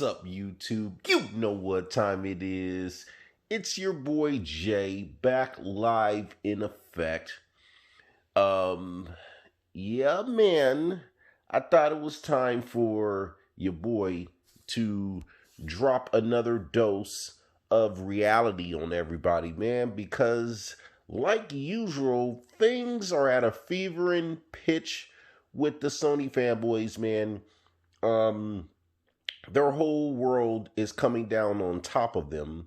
What's up, YouTube? You know what time it is. It's your boy Jay back live in effect. Um, yeah, man. I thought it was time for your boy to drop another dose of reality on everybody, man, because like usual, things are at a fevering pitch with the Sony fanboys, man. Um, their whole world is coming down on top of them.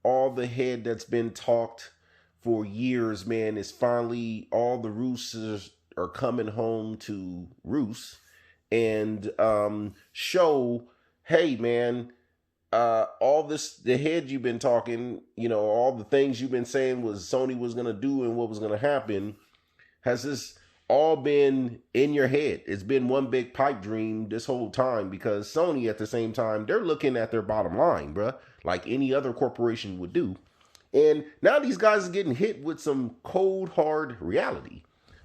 All the head that's been talked for years, man, is finally all the roosters are coming home to roost and show, hey, man, all this, the head you've been talking, all the things you've been saying was Sony was going to do and what was going to happen, has this all been in your head? It's been one big pipe dream this whole time, because Sony at the same time, they're looking at their bottom line, bruh, like any other corporation would do. And now these guys are getting hit with some cold, hard reality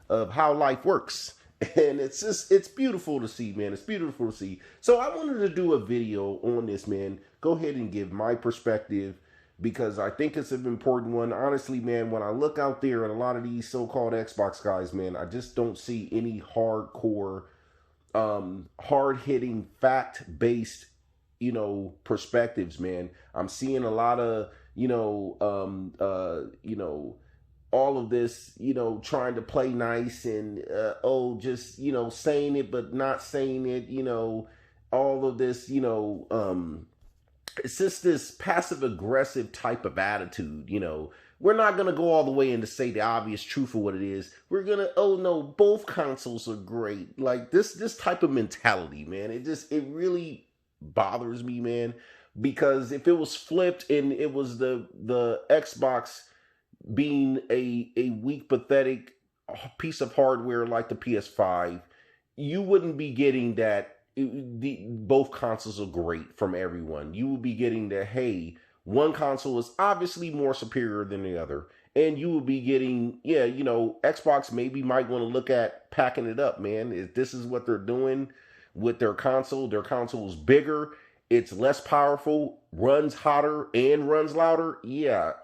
of how life works. And it's beautiful to see, man. It's beautiful to see. So I wanted to do a video on this, man. Go ahead and give my perspective, because I think it's an important one. Honestly, man, when I look out there at a lot of these so-called Xbox guys, man, I just don't see any hardcore, hard-hitting, fact-based, perspectives, man. I'm seeing a lot of, all of this, trying to play nice and, just, saying it but not saying it, all of this, it's just this passive aggressive type of attitude. We're not going to go all the way in to say the obvious truth of what it is. We're going to, oh no, both consoles are great. Like this type of mentality, man, it really bothers me, man, because if it was flipped and it was the Xbox being a weak, pathetic piece of hardware like the PS5, you wouldn't be getting that both consoles are great from everyone. You will be getting that, hey, one console is obviously more superior than the other. And you will be getting, Xbox maybe might want to look at packing it up, man. If this is what they're doing with their console is bigger, it's less powerful, runs hotter, and runs louder. Yeah,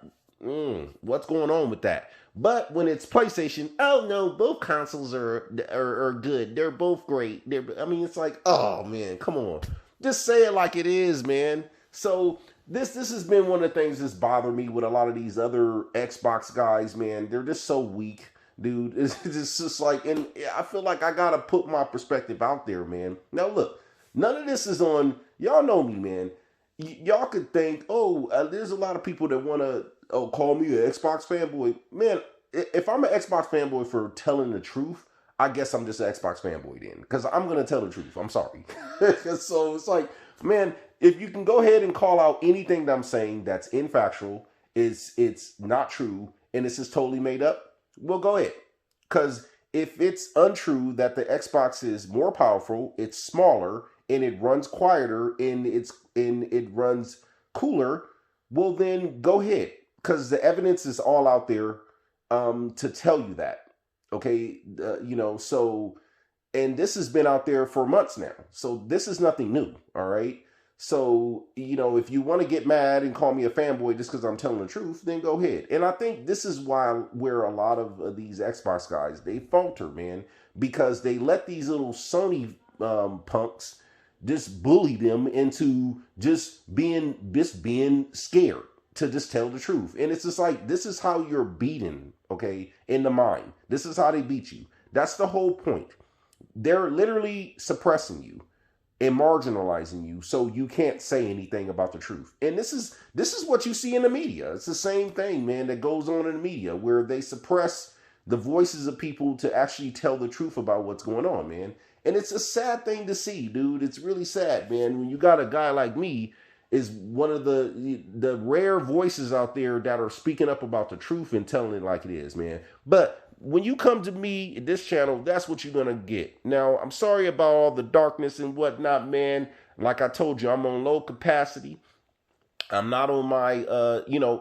what's going on with that? But when it's PlayStation, oh no, both consoles are good. They're both great. It's like, oh man, come on. Just say it like it is, man. So this has been one of the things that's bothered me with a lot of these other Xbox guys, man. They're just so weak, dude. It's just like, and I feel like I gotta put my perspective out there, man. Now look, none of this is on, y'all know me, man. Y'all could think, there's a lot of people that want to, call me an Xbox fanboy. Man, if I'm an Xbox fanboy for telling the truth, I guess I'm just an Xbox fanboy then, because I'm going to tell the truth. I'm sorry. So it's like, man, if you can go ahead and call out anything that I'm saying that's infactual, it's not true, and it's just totally made up, well, go ahead. Because if it's untrue that the Xbox is more powerful, it's smaller, and it runs quieter, and it runs cooler, well then go ahead, because the evidence is all out there to tell you that. Okay, so, and this has been out there for months now, so this is nothing new. All right, so if you want to get mad and call me a fanboy just because I'm telling the truth, then go ahead. And I think this is where a lot of these Xbox guys, they falter, man, because they let these little Sony punks just bully them into just being scared to just tell the truth. And it's just like, this is how you're beaten, okay, in the mind. This is how they beat you. That's the whole point. They're literally suppressing you and marginalizing you so you can't say anything about the truth. And this is what you see in the media. It's the same thing, man, that goes on in the media, where they suppress the voices of people to actually tell the truth about what's going on, man. And it's a sad thing to see, dude. It's really sad, man, when you got a guy like me, is one of the rare voices out there that are speaking up about the truth and telling it like it is, man. But when you come to me, this channel, that's what you're going to get. Now, I'm sorry about all the darkness and whatnot, man. Like I told you, I'm on low capacity. I'm not on my,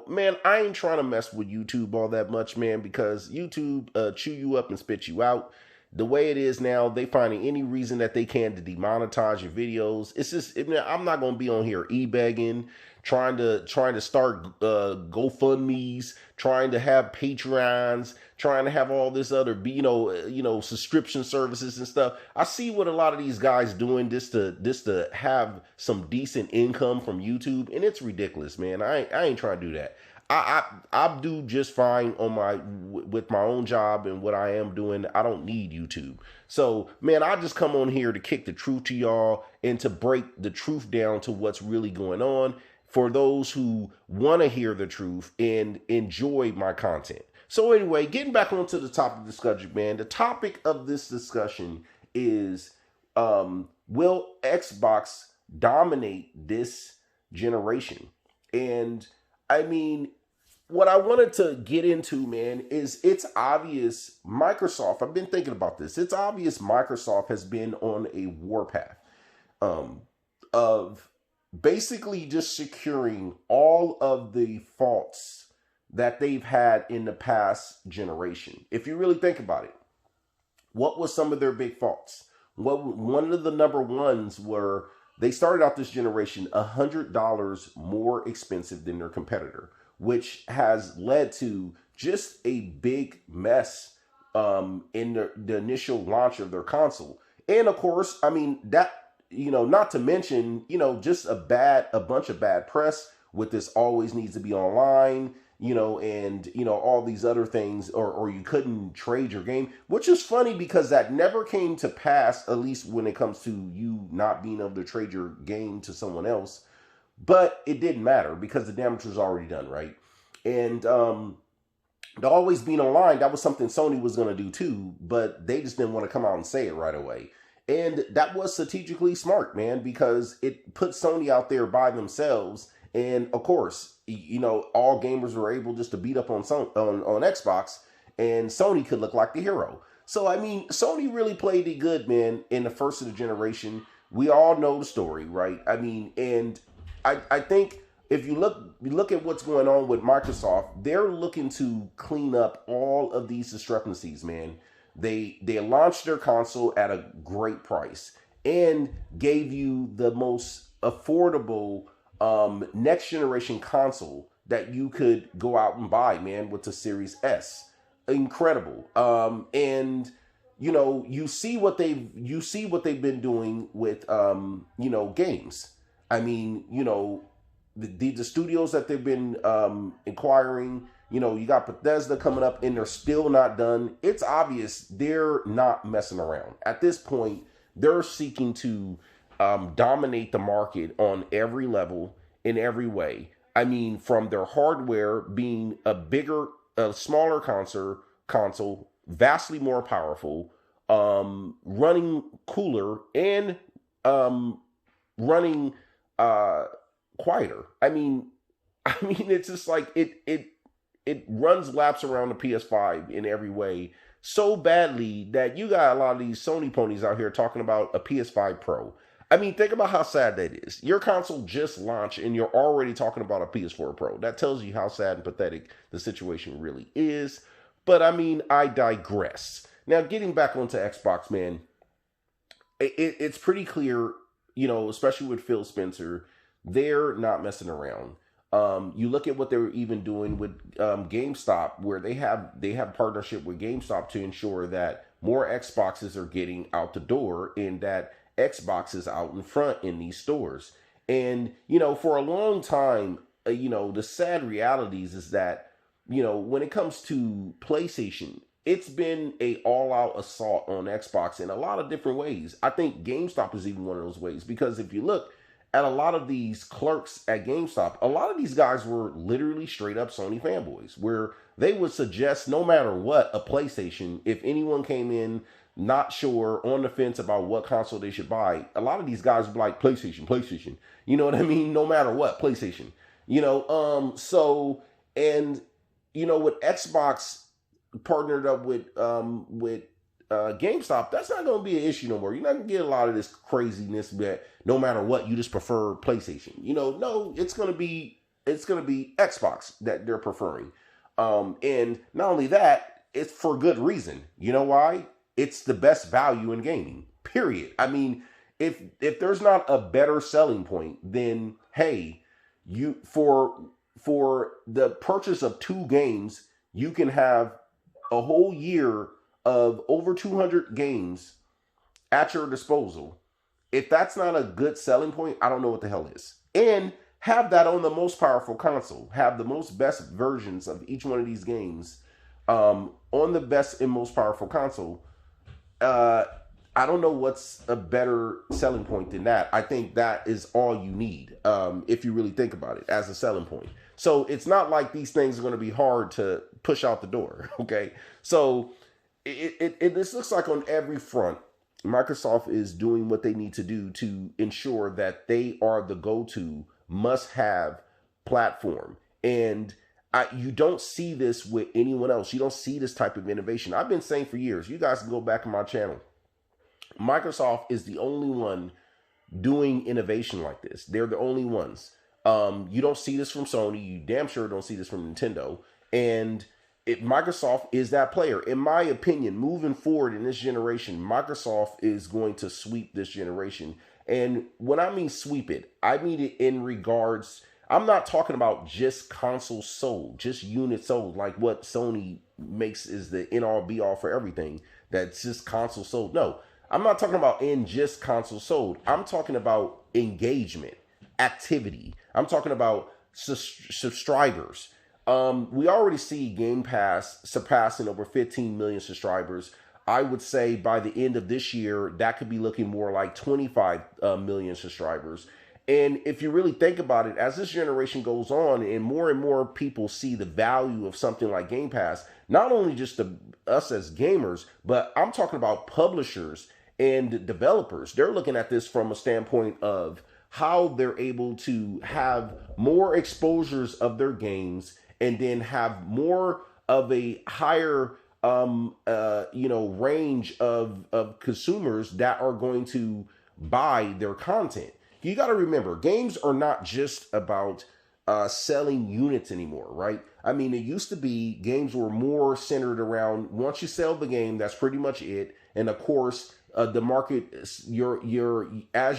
man, I ain't trying to mess with YouTube all that much, man, because YouTube chew you up and spit you out. the way it is now, they finding any reason that they can to demonetize your videos. It's just, I'm not going to be on here e-begging, trying to start GoFundMe's, trying to have Patreons, trying to have all this other, subscription services and stuff. I see what a lot of these guys doing just to have some decent income from YouTube, and it's ridiculous, man. I ain't trying to do that. I do just fine on with my own job and what I am doing. I don't need YouTube. So, man, I just come on here to kick the truth to y'all and to break the truth down to what's really going on for those who want to hear the truth and enjoy my content. So anyway, getting back onto the topic of discussion, man, the topic of this discussion is, will Xbox dominate this generation? And I mean, what I wanted to get into, man, is it's obvious Microsoft, I've been thinking about this. It's obvious Microsoft has been on a warpath of basically just securing all of the faults that they've had in the past generation. If you really think about it, what was some of their big faults? One of the number ones were they started out this generation $100 more expensive than their competitor, which has led to just a big mess in the initial launch of their console. And of course, I mean, that, not to mention, just a bunch of bad press with this always needs to be online, and, all these other things, or you couldn't trade your game, which is funny because that never came to pass, at least when it comes to you not being able to trade your game to someone else. But it didn't matter because the damage was already done, right? And the always being online, that was something Sony was going to do too, but they just didn't want to come out and say it right away. And that was strategically smart, man, because it put Sony out there by themselves. And of course, all gamers were able just to beat up on Xbox, and Sony could look like the hero. So, I mean, Sony really played it good, man, in the first of the generation. We all know the story, right? I mean, and I think if you look at what's going on with Microsoft, they're looking to clean up all of these discrepancies, man. They launched their console at a great price and gave you the most affordable next generation console that you could go out and buy, man, with the Series S. Incredible. And you see what they've been doing with games. I mean, the studios that they've been acquiring, you got Bethesda coming up and they're still not done. It's obvious they're not messing around. At this point, they're seeking to dominate the market on every level, in every way. I mean, from their hardware being a smaller console, vastly more powerful, running cooler, and running quieter. I mean, it's just like it runs laps around the PS5 in every way so badly that you got a lot of these Sony ponies out here talking about a PS5 Pro. I mean, think about how sad that is. Your console just launched and you're already talking about a PS4 Pro. That tells you how sad and pathetic the situation really is. But I mean, I digress. Now, getting back onto Xbox, man, it's pretty clear, especially with Phil Spencer, they're not messing around. You look at what they were even doing with GameStop, where they have partnership with GameStop to ensure that more Xboxes are getting out the door and that Xbox is out in front in these stores. And, for a long time, the sad realities is that, when it comes to PlayStation, it's been a all-out assault on Xbox in a lot of different ways. I think GameStop is even one of those ways, because if you look at a lot of these clerks at GameStop, a lot of these guys were literally straight up Sony fanboys, where they would suggest no matter what a PlayStation, if anyone came in not sure, on the fence about what console they should buy, a lot of these guys would be like, PlayStation. You know what I mean? No matter what, PlayStation. With Xbox partnered up with GameStop, that's not going to be an issue no more. You're not going to get a lot of this craziness that no matter what, you just prefer PlayStation. No, it's going to be Xbox that they're preferring. And not only that, it's for good reason. You know why? it's the best value in gaming, period. I mean, if there's not a better selling point, then hey, you for the purchase of 2 games, you can have a whole year of over 200 games at your disposal. If that's not a good selling point, I don't know what the hell is. And have that on the most powerful console. Have the most best versions of each one of these games on the best and most powerful console. Uh, I don't know what's a better selling point than that. I think that is all you need, if you really think about it, as a selling point. So it's not like these things are going to be hard to push out the door. Okay, so this looks like on every front, Microsoft is doing what they need to do to ensure that they are the go-to must-have platform. And you don't see this with anyone else. You don't see this type of innovation. I've been saying for years, you guys can go back on my channel. Microsoft is the only one doing innovation like this. They're the only ones. You don't see this from Sony. You damn sure don't see this from Nintendo. And Microsoft is that player. In my opinion, moving forward in this generation, Microsoft is going to sweep this generation. And when I mean sweep it, I mean it in regards, I'm not talking about just consoles sold, just units sold, like what Sony makes is the end all be all for everything. That's just console sold. No, I'm not talking about in just console sold. I'm talking about engagement, activity. I'm talking about subscribers. We already see Game Pass surpassing over 15 million subscribers. I would say by the end of this year, that could be looking more like 25 million subscribers. And if you really think about it, as this generation goes on and more people see the value of something like Game Pass, not only just us as gamers, but I'm talking about publishers and developers. They're looking at this from a standpoint of how they're able to have more exposures of their games and then have more of a higher range of consumers that are going to buy their content. You got to remember, games are not just about selling units anymore, right? I mean, it used to be games were more centered around once you sell the game, that's pretty much it. And of course, the market, as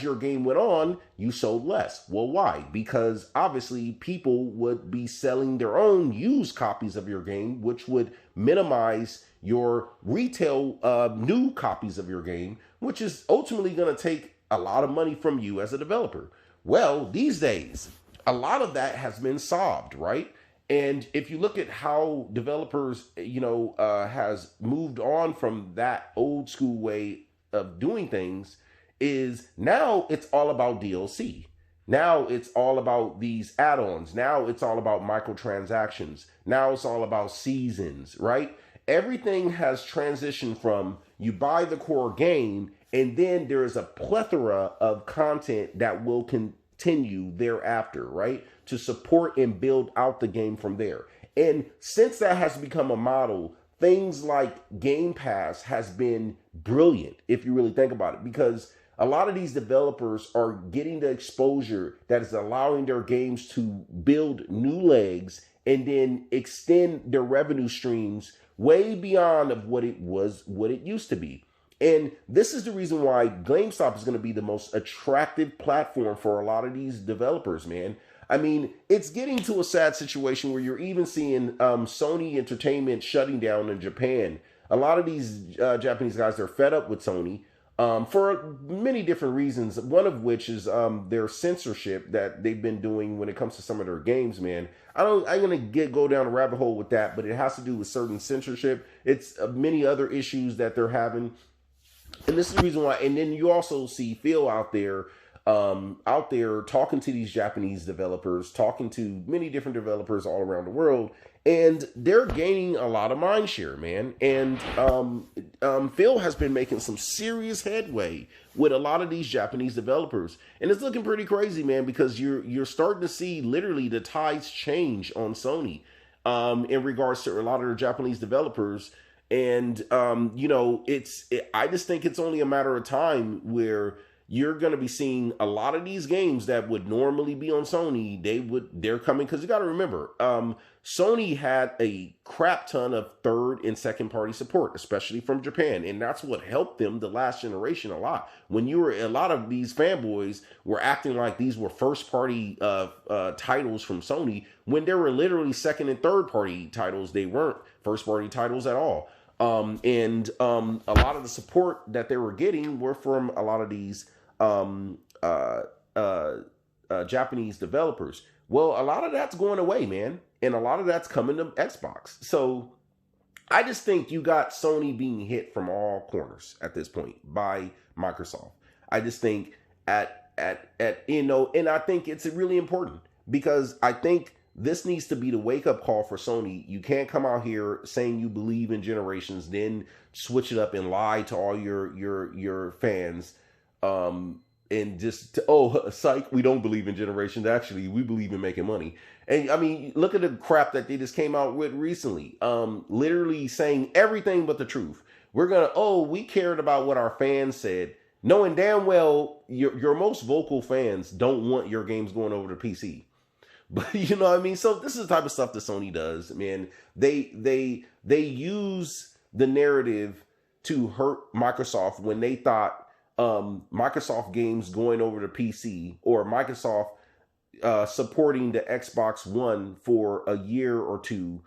your game went on, you sold less. Well, why? Because obviously people would be selling their own used copies of your game, which would minimize your retail new copies of your game, which is ultimately going to take a lot of money from you as a developer. Well, these days, a lot of that has been solved, right? And if you look at how developers, has moved on from that old school way of doing things, is now it's all about DLC. Now it's all about these add-ons. Now it's all about microtransactions. Now it's all about seasons, right? Everything has transitioned from you buy the core game and then there is a plethora of content that will continue thereafter, right? To support and build out the game from there. And since that has become a model, things like Game Pass has been brilliant, if you really think about it, because a lot of these developers are getting the exposure that is allowing their games to build new legs and then extend their revenue streams way beyond of what it used to be. And this is the reason why GameStop is going to be the most attractive platform for a lot of these developers, man. I mean, it's getting to a sad situation where you're even seeing Sony Entertainment shutting down in Japan. A lot of these Japanese guys, they're fed up with Sony for many different reasons, one of which is their censorship that they've been doing when it comes to some of their games, man. I'm going to go down a rabbit hole with that, but it has to do with certain censorship. It's many other issues that they're having. And this is the reason why. And then you also see Phil out there talking to these Japanese developers, talking to many different developers all around the world, and they're gaining a lot of mind share, man. And Phil has been making some serious headway with a lot of these Japanese developers, and it's looking pretty crazy, man, because you're starting to see literally the tides change on Sony in regards to a lot of the Japanese developers. And I just think it's only a matter of time where you're going to be seeing a lot of these games that would normally be on Sony. They're coming, because you got to remember, Sony had a crap ton of third and second party support, especially from Japan, and that's what helped them the last generation a lot. When a lot of these fanboys were acting like these were first party titles from Sony, when there were literally second and third party titles. They weren't first party titles at all. And a lot of the support that they were getting were from a lot of these Japanese developers. Well, a lot of that's going away, man. And a lot of that's coming to Xbox. So I just think you got Sony being hit from all corners at this point by Microsoft. I just think and I think it's really important, because I think this needs to be the wake-up call for Sony. You can't come out here saying you believe in generations, then switch it up and lie to all your fans, and just, psych, we don't believe in generations. Actually, we believe in making money. And I mean, look at the crap that they just came out with recently. Literally saying everything but the truth. We cared about what our fans said, knowing damn well your most vocal fans don't want your games going over to PC. But you know what I mean? So this is the type of stuff that Sony does, man. They use the narrative to hurt Microsoft when they thought Microsoft games going over to PC, or Microsoft supporting the Xbox One for a year or two,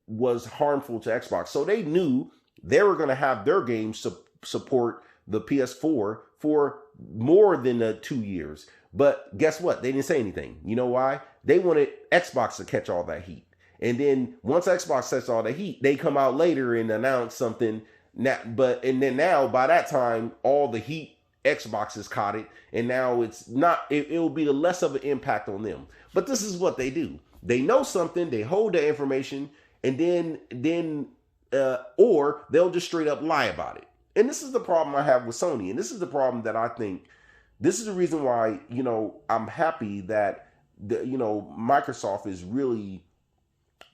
was harmful to Xbox. So they knew they were going to have their games support the PS4 for more than 2 years. But guess what? They didn't say anything. You know why? They wanted Xbox to catch all that heat. And then once Xbox catches all the heat, they come out later and announce something. Now by that time, all the heat, Xbox has caught it, and now it will be less of an impact on them. But this is what they do. They know something, they hold the information, and then or they'll just straight up lie about it. And this is the problem I have with Sony, and this is the problem that I think, this is the reason why, I'm happy that Microsoft is really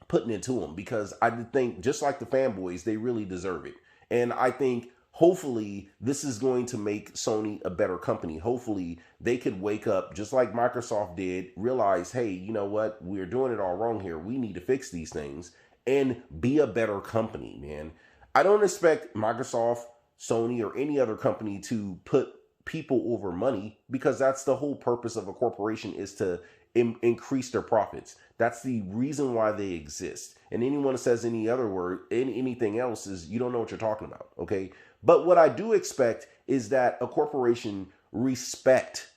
putting it to them, because I think, just like the fanboys, they really deserve it. And I think hopefully this is going to make Sony a better company. Hopefully they could wake up just like Microsoft did, realize, hey, you know what? We're doing it all wrong here. We need to fix these things and be a better company, man. I don't expect Microsoft, Sony, or any other company to put people over money, because that's the whole purpose of a corporation, is to increase their profits. That's the reason why they exist. And anyone that says anything else is, you don't know what you're talking about. Okay. But what I do expect is that a corporation respect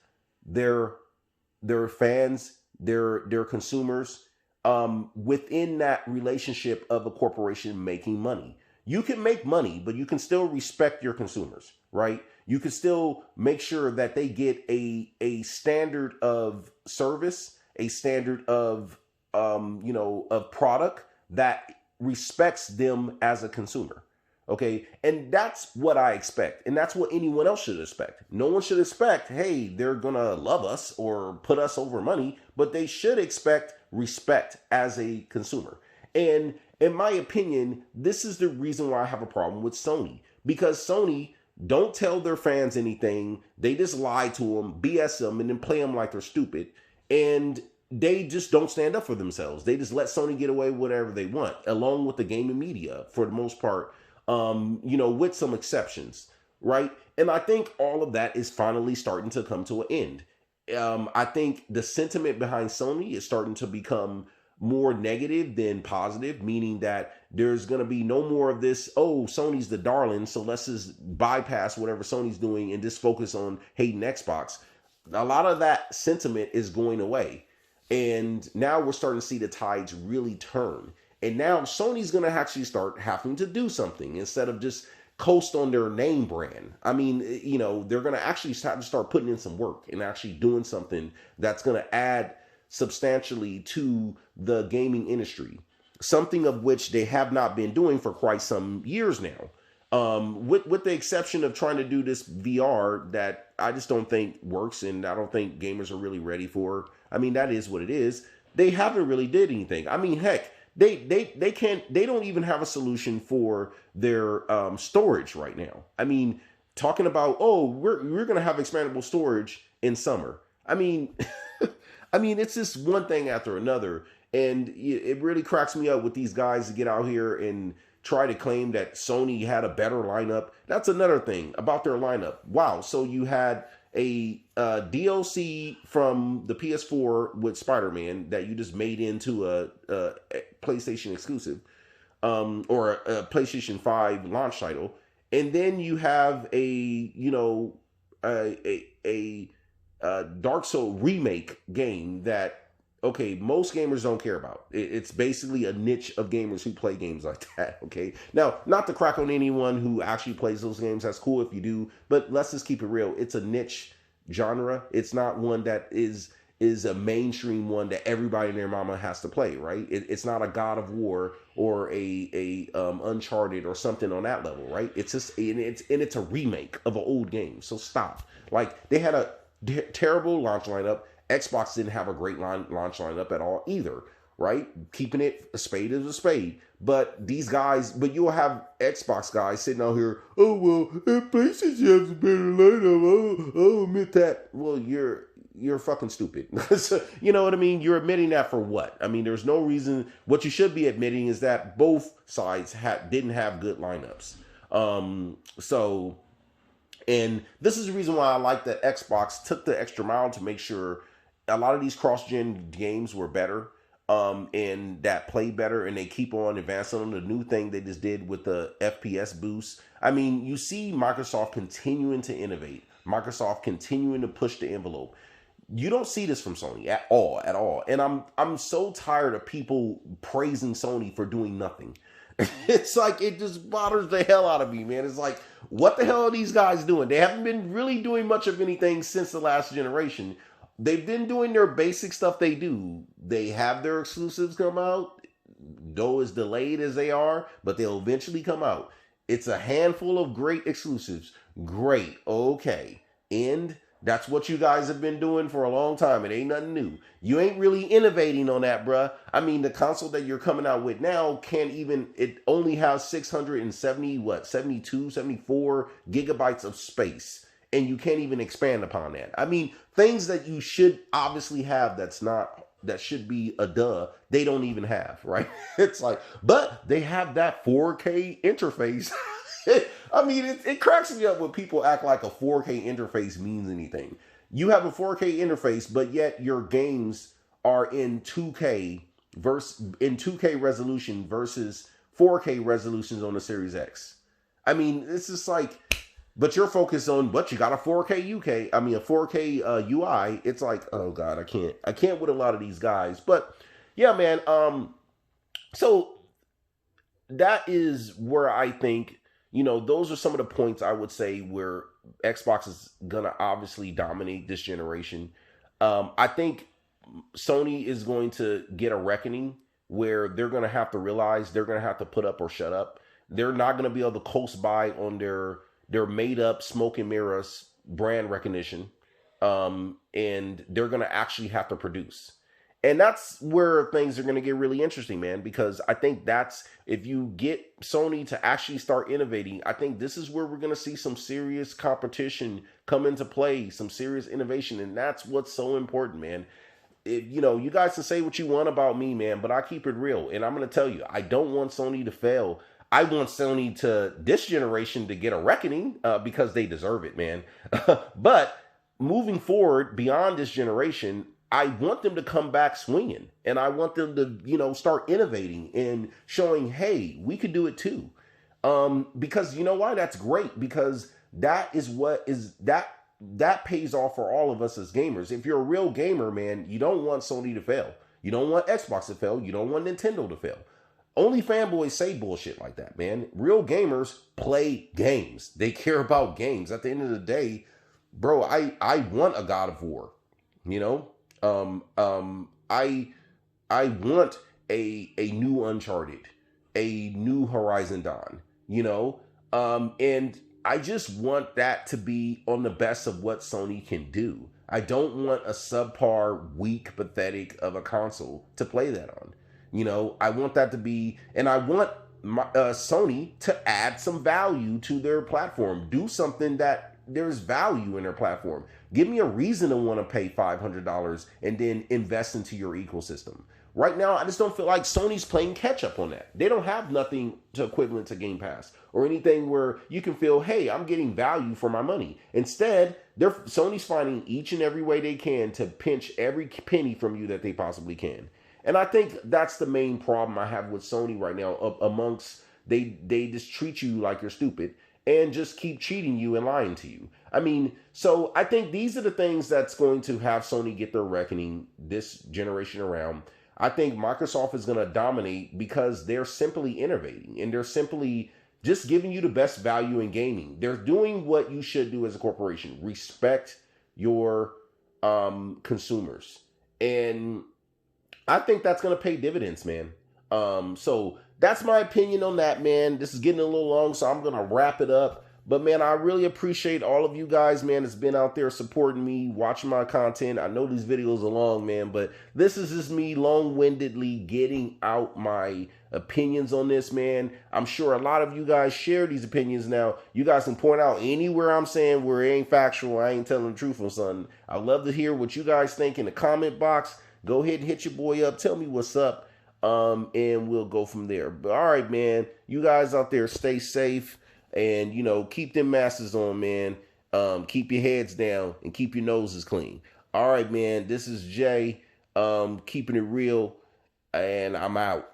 their fans, their consumers, within that relationship of a corporation making money. You can make money, but you can still respect your consumers, right? You can still make sure that they get a standard of service, a standard of of product that respects them as a consumer. Okay. And that's what I expect. And that's what anyone else should expect. No one should expect, hey, they're going to love us or put us over money, but they should expect respect as a consumer. And in my opinion, this is the reason why I have a problem with Sony, because Sony don't tell their fans anything. They just lie to them, BS them, and then play them like they're stupid. And they just don't stand up for themselves. They just let Sony get away with whatever they want, along with the gaming media for the most part, with some exceptions, right? And I think all of that is finally starting to come to an end. I think the sentiment behind Sony is starting to become more negative than positive, meaning that there's going to be no more of this, Sony's the darling, so let's just bypass whatever Sony's doing and just focus on hating Xbox. A lot of that sentiment is going away. And now we're starting to see the tides really turn. And now Sony's going to actually start having to do something instead of just coast on their name brand. I mean, they're going to actually have to start putting in some work and actually doing something that's going to add substantially to the gaming industry, something of which they have not been doing for quite some years now. With the exception of trying to do this VR that I just don't think works, and I don't think gamers are really ready for. I mean, that is what it is. They haven't really did anything. I mean, heck, they don't even have a solution for their storage right now. I mean, talking about, oh, we're gonna have expandable storage in summer. I mean, I mean, it's just one thing after another, and it really cracks me up with these guys to get out here and try to claim that Sony had a better lineup. That's another thing about their lineup. Wow, so you had a DLC from the PS4 with Spider-Man that you just made into a PlayStation exclusive, or a PlayStation 5 launch title, and then you have a Dark Souls remake game that, okay, most gamers don't care about. It's basically a niche of gamers who play games like that. Okay, now, not to crack on anyone who actually plays those games. That's cool if you do, but let's just keep it real. It's a niche genre. It's not one that is a mainstream one that everybody and their mama has to play, right? It's not a God of War or a Uncharted or something on that level, right? It's just, and it's a remake of an old game. So stop. Like, they had a terrible launch lineup. Xbox didn't have a great launch lineup at all either, right? Keeping it a spade is a spade. But these guys, but you'll have Xbox guys sitting out here, oh, well, PlayStation has a better lineup. I'll admit that. Well, you're fucking stupid. So, you know what I mean? You're admitting that for what? I mean, there's no reason. What you should be admitting is that both sides didn't have good lineups. And this is the reason why I like that Xbox took the extra mile to make sure a lot of these cross-gen games were better, and that play better, and they keep on advancing on the new thing they just did with the FPS boost. I mean, you see Microsoft continuing to innovate, Microsoft continuing to push the envelope. You don't see this from Sony at all. And I'm so tired of people praising Sony for doing nothing. It's like, it just bothers the hell out of me, man. It's like, what the hell are these guys doing? They haven't been really doing much of anything since the last generation. They've been doing their basic stuff they do. They have their exclusives come out, though as delayed as they are, but they'll eventually come out. It's a handful of great exclusives. Great. Okay. And that's what you guys have been doing for a long time. It ain't nothing new. You ain't really innovating on that, bruh. I mean, the console that you're coming out with now it only has 72, 74 gigabytes of space. And you can't even expand upon that. I mean, things that you should obviously have that should be a duh, they don't even have, right? It's like, but they have that 4K interface. I mean, it cracks me up when people act like a 4K interface means anything. You have a 4K interface, but yet your games are in 2K resolution versus 4K resolutions on the Series X. I mean, it's just like, but you're focused on, but you got a 4K a 4K UI. It's like, oh God, I can't with a lot of these guys. But yeah, man. So that is where I think, those are some of the points I would say where Xbox is gonna obviously dominate this generation. I think Sony is going to get a reckoning where they're gonna have to realize they're gonna have to put up or shut up. They're not gonna be able to coast by on their made up smoke and mirrors brand recognition. And they're going to actually have to produce. And that's where things are going to get really interesting, man, because I think if you get Sony to actually start innovating, I think this is where we're going to see some serious competition come into play, some serious innovation. And that's what's so important, man. You guys can say what you want about me, man, but I keep it real. And I'm going to tell you, I don't want Sony to fail. I want Sony this generation to get a reckoning, because they deserve it, man. But moving forward beyond this generation, I want them to come back swinging, and I want them to, start innovating and showing, hey, we could do it too. Because you know why? That's great, because that pays off for all of us as gamers. If you're a real gamer, man, you don't want Sony to fail. You don't want Xbox to fail. You don't want Nintendo to fail. Only fanboys say bullshit like that, man. Real gamers play games. They care about games. At the end of the day, bro, I want a God of War. I want a new Uncharted, a new Horizon Dawn, and I just want that to be on the best of what Sony can do. I don't want a subpar, weak, pathetic of a console to play that on. I want that to be, and I want Sony to add some value to their platform. Do something that there's value in their platform. Give me a reason to want to pay $500 and then invest into your ecosystem. Right now, I just don't feel like Sony's playing catch up on that. They don't have nothing to equivalent to Game Pass or anything where you can feel, hey, I'm getting value for my money. Instead, Sony's finding each and every way they can to pinch every penny from you that they possibly can. And I think that's the main problem I have with Sony right now. Amongst they just treat you like you're stupid and just keep cheating you and lying to you. I mean, so I think these are the things that's going to have Sony get their reckoning this generation around. I think Microsoft is going to dominate because they're simply innovating and they're simply just giving you the best value in gaming. They're doing what you should do as a corporation. Respect your consumers. And I think that's going to pay dividends, man. So that's my opinion on that, man. This is getting a little long, so I'm going to wrap it up. But, man, I really appreciate all of you guys, man, that's been out there supporting me, watching my content. I know these videos are long, man, but this is just me long-windedly getting out my opinions on this, man. I'm sure a lot of you guys share these opinions now. You guys can point out anywhere I'm saying where it ain't factual, I ain't telling the truth or something. I'd love to hear what you guys think in the comment box. Go ahead and hit your boy up. Tell me what's up, and we'll go from there. But, all right, man, you guys out there, stay safe. And, you know, keep them masks on, man. Keep your heads down and keep your noses clean. All right, man. This is Jay, keeping it real, and I'm out.